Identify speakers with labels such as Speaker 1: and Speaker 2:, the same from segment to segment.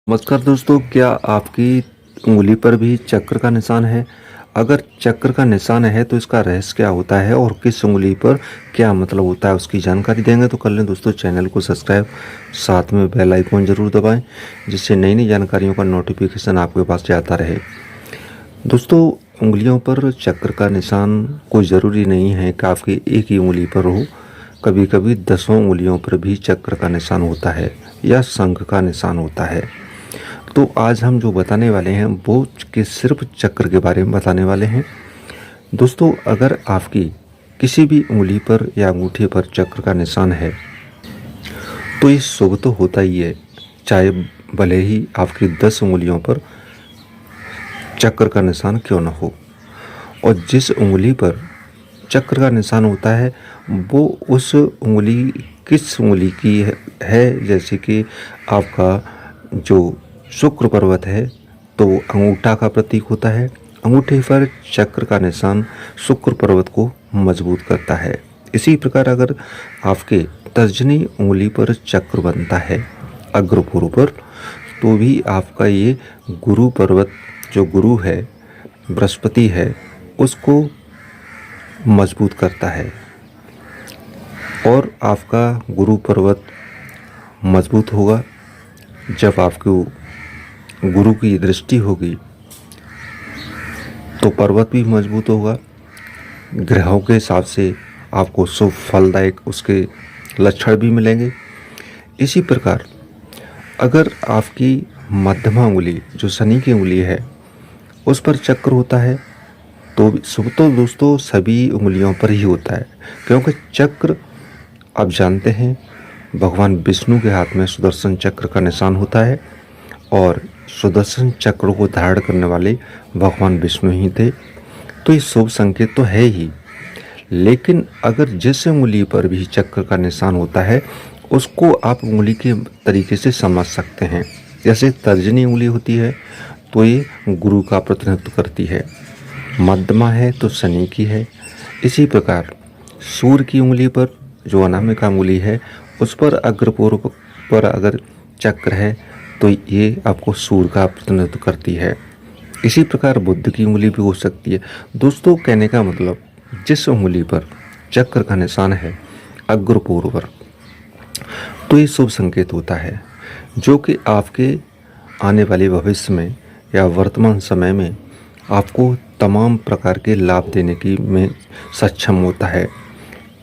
Speaker 1: नमस्कार दोस्तों, क्या आपकी उंगली पर भी चक्र का निशान है? अगर चक्र का निशान है तो इसका रहस्य क्या होता है और किस उंगली पर क्या मतलब होता है, उसकी जानकारी देंगे। तो कर लें दोस्तों चैनल को सब्सक्राइब, साथ में बेल आइकन जरूर दबाएं, जिससे नई नई जानकारियों का नोटिफिकेशन आपके पास जाता रहे। दोस्तों, उंगलियों पर चक्र का निशान कोई ज़रूरी नहीं है कि आपकी एक ही उंगली पर हो। कभी कभी 10 उंगलियों पर भी चक्र का निशान होता है या शंख का निशान होता है। तो आज हम जो बताने वाले हैं वो कि सिर्फ चक्र के बारे में बताने वाले हैं। दोस्तों, अगर आपकी किसी भी उंगली पर या अंगूठे पर चक्र का निशान है तो ये शुभ तो होता ही है, चाहे भले ही आपकी 10 उंगलियों पर चक्र का निशान क्यों न हो। और जिस उंगली पर चक्र का निशान होता है वो उस उंगली किस उंगली की है, जैसे कि आपका जो शुक्र पर्वत है तो अंगूठा का प्रतीक होता है। अंगूठे पर चक्र का निशान शुक्र पर्वत को मजबूत करता है। इसी प्रकार अगर आपके तर्जनी उंगली पर चक्र बनता है अग्रपुर पर, तो भी आपका ये गुरु पर्वत, जो गुरु है, बृहस्पति है, उसको मजबूत करता है। और आपका गुरु पर्वत मजबूत होगा जब आपको गुरु की दृष्टि होगी, तो पर्वत भी मजबूत होगा। ग्रहों के हिसाब से आपको शुभ फलदायक उसके लक्षण भी मिलेंगे। इसी प्रकार अगर आपकी मध्यमा उंगली, जो शनि की उंगली है, उस पर चक्र होता है तो शुभ तो दोस्तों सभी उंगलियों पर ही होता है, क्योंकि चक्र आप जानते हैं भगवान विष्णु के हाथ में सुदर्शन चक्र का निशान होता है और सुदर्शन चक्र को धारण करने वाले भगवान विष्णु ही थे। तो ये शुभ संकेत तो है ही, लेकिन अगर जिस उंगली पर भी चक्र का निशान होता है उसको आप उंगली के तरीके से समझ सकते हैं। जैसे तर्जनी उंगली होती है तो ये गुरु का प्रतिनिधित्व करती है, मध्यमा है तो शनि की है। इसी प्रकार सूर्य की उंगली पर जो अनामिका उंगली है उस पर अग्रपूर्व पर अगर चक्र है तो ये आपको सूर्य का प्रतिनिधित्व करती है। इसी प्रकार बुध की उंगली भी हो सकती है। दोस्तों, कहने का मतलब जिस उंगली पर चक्र का निशान है अग्रपूर्व पर, तो ये शुभ संकेत होता है, जो कि आपके आने वाले भविष्य में या वर्तमान समय में आपको तमाम प्रकार के लाभ देने की में सक्षम होता है।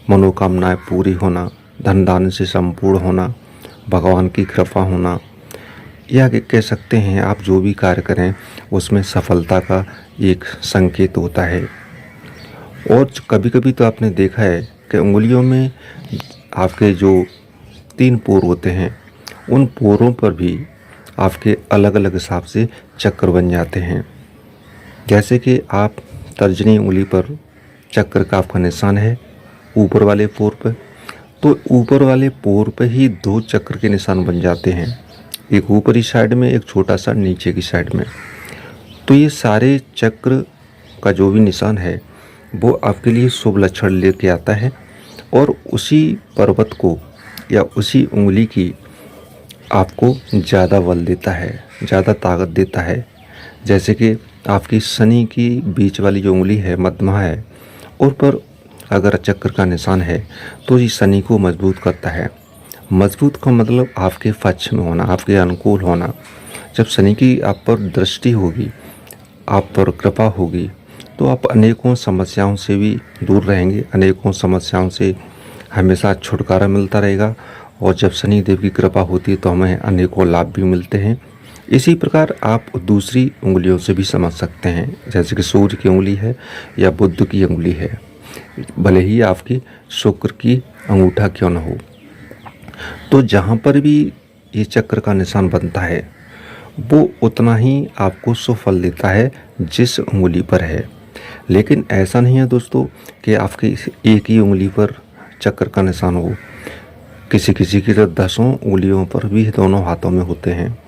Speaker 1: मनोकामनाएं पूरी होना, धन दान से संपूर्ण होना, भगवान की कृपा होना, या कह सकते हैं आप जो भी कार्य करें उसमें सफलता का एक संकेत होता है। और कभी कभी तो आपने देखा है कि उंगलियों में आपके जो 3 पोर होते हैं उन पोरों पर भी आपके अलग अलग हिसाब से चक्र बन जाते हैं। जैसे कि आप तर्जनी उंगली पर चक्र का आपका निशान है ऊपर वाले पोर पर, तो ऊपर वाले पोर पर ही 2 चक्र के निशान बन जाते हैं, एक ऊपरी साइड में, एक छोटा सा नीचे की साइड में। तो ये सारे चक्र का जो भी निशान है वो आपके लिए शुभ लक्षण लेके आता है और उसी पर्वत को या उसी उंगली की आपको ज़्यादा बल देता है, ज़्यादा ताकत देता है। जैसे कि आपकी शनि की बीच वाली जो उंगली है, मध्यमा है, उस पर अगर चक्र का निशान है तो ये शनि को मजबूत करता है। मजबूत का मतलब आपके पक्ष में होना, आपके अनुकूल होना। जब शनि की आप पर दृष्टि होगी, आप पर कृपा होगी, तो आप अनेकों समस्याओं से भी दूर रहेंगे, अनेकों समस्याओं से हमेशा छुटकारा मिलता रहेगा। और जब शनि देव की कृपा होती है तो हमें अनेकों लाभ भी मिलते हैं। इसी प्रकार आप दूसरी उंगलियों से भी समझ सकते हैं, जैसे कि सूर्य की उंगली है या बुध की उंगली है, भले ही आपकी शुक्र की अंगूठा क्यों न हो। तो जहाँ पर भी ये चक्र का निशान बनता है वो उतना ही आपको सुफल देता है जिस उंगली पर है। लेकिन ऐसा नहीं है दोस्तों कि आपकी एक ही उंगली पर चक्र का निशान हो। किसी किसी की तो 10 उंगलियों पर भी दोनों हाथों में होते हैं,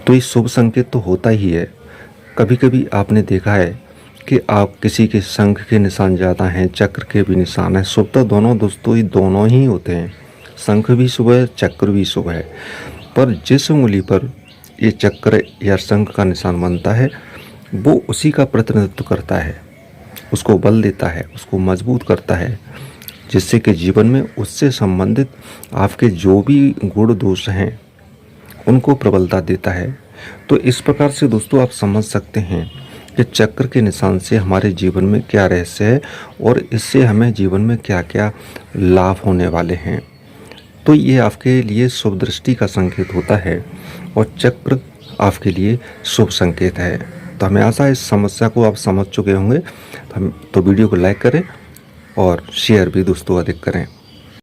Speaker 1: तो ये शुभ संकेत तो होता ही है। कभी कभी आपने देखा है कि आप किसी के शंख के निशान ज़्यादा हैं, चक्र के भी निशान हैं। शुभ तो दोनों दोस्तों ये दोनों ही होते हैं, शंख भी शुभ है, चक्र भी शुभ है। पर जिस उंगली पर ये चक्र या शंख का निशान बनता है वो उसी का प्रतिनिधित्व करता है, उसको बल देता है, उसको मजबूत करता है, जिससे कि जीवन में उससे संबंधित आपके जो भी गुण दोष हैं उनको प्रबलता देता है। तो इस प्रकार से दोस्तों आप समझ सकते हैं कि चक्र के निशान से हमारे जीवन में क्या रहस्य है और इससे हमें जीवन में क्या क्या लाभ होने वाले हैं। तो ये आपके लिए शुभ दृष्टि का संकेत होता है और चक्र आपके लिए शुभ संकेत है। तो हमें आशा है इस समस्या को आप समझ चुके होंगे। तो वीडियो को लाइक करें और शेयर भी दोस्तों अधिक करें।